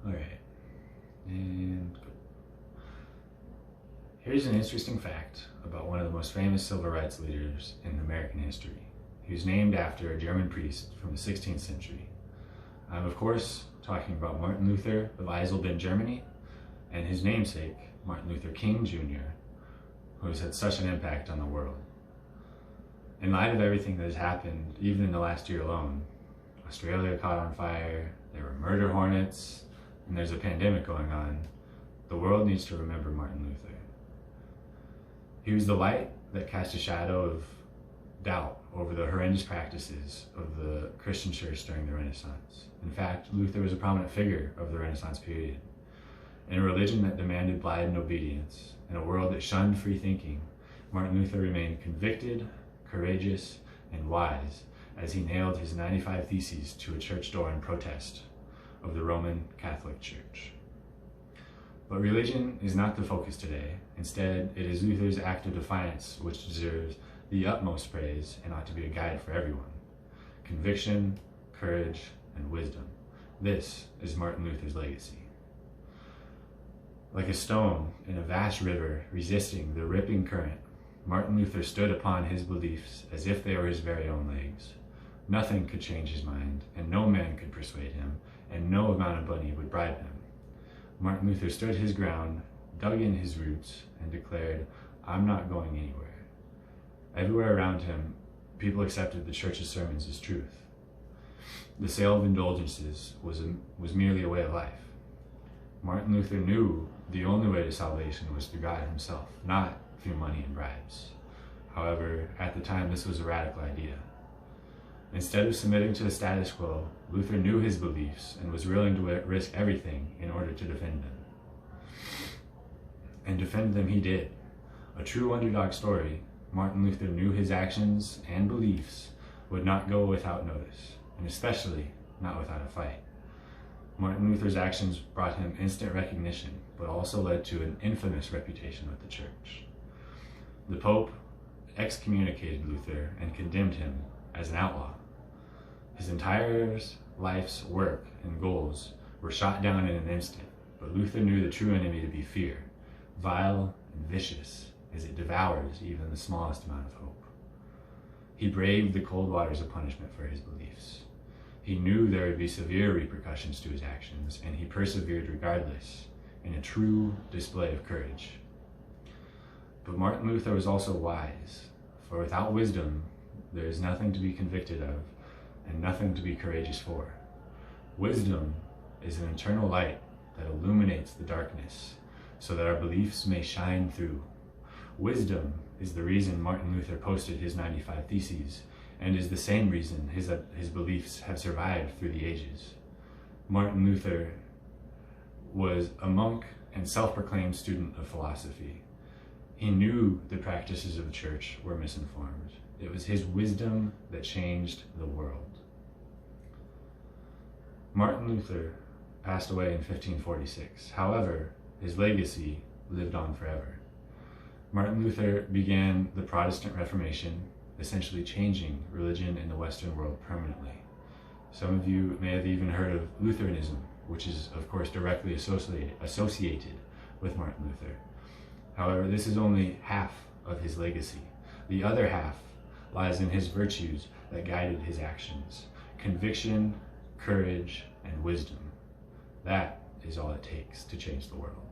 All right, and go. Here's an interesting fact about one of the most famous civil rights leaders in American history. He was named after a German priest from the 16th century. I'm, of course, talking about Martin Luther of Eisleben, Germany, and his namesake, Martin Luther King Jr., who has had such an impact on the world. In light of everything that has happened, even in the last year alone, Australia caught on fire, there were murder hornets, and there's a pandemic going on, the world needs to remember Martin Luther. He was the light that cast a shadow of doubt over the horrendous practices of the Christian church during the Renaissance. In fact, Luther was a prominent figure of the Renaissance period. In a religion that demanded blind obedience, in a world that shunned free thinking, Martin Luther remained convicted, courageous, and wise as he nailed his 95 Theses to a church door in protest of the Roman Catholic Church. But religion is not the focus today. Instead, it is Luther's act of defiance which deserves the utmost praise and ought to be a guide for everyone. Conviction, courage, and wisdom. This is Martin Luther's legacy. Like a stone in a vast river resisting the ripping current, Martin Luther stood upon his beliefs as if they were his very own legs. Nothing could change his mind, and no man could persuade him, and no amount of money would bribe him. Martin Luther stood his ground, dug in his roots, and declared, "I'm not going anywhere." Everywhere around him, people accepted the church's sermons as truth. The sale of indulgences was merely a way of life. Martin Luther knew the only way to salvation was through God himself, not through money and bribes. However, at the time, this was a radical idea. Instead of submitting to the status quo, Luther knew his beliefs and was willing to risk everything in order to defend them. And defend them he did. A true underdog story, Martin Luther knew his actions and beliefs would not go without notice, and especially not without a fight. Martin Luther's actions brought him instant recognition, but also led to an infamous reputation with the church. The Pope excommunicated Luther and condemned him as an outlaw. His entire life's work and goals were shot down in an instant, but Luther knew the true enemy to be fear, vile and vicious, as it devours even the smallest amount of hope. He braved the cold waters of punishment for his beliefs. He knew there would be severe repercussions to his actions, and he persevered regardless, in a true display of courage. But Martin Luther was also wise, for without wisdom, there is nothing to be convicted of, and nothing to be courageous for. Wisdom is an internal light that illuminates the darkness, so that our beliefs may shine through. Wisdom is the reason Martin Luther posted his 95 Theses, and is the same reason his beliefs have survived through the ages. Martin Luther was a monk and self-proclaimed student of philosophy. He knew the practices of the church were misinformed. It was his wisdom that changed the world. Martin Luther passed away in 1546. However, his legacy lived on forever. Martin Luther began the Protestant Reformation, essentially changing religion in the Western world permanently. Some of you may have even heard of Lutheranism, which is, of course, directly associated with Martin Luther. However, this is only half of his legacy. The other half lies in his virtues that guided his actions: conviction, courage, and wisdom. That is all it takes to change the world.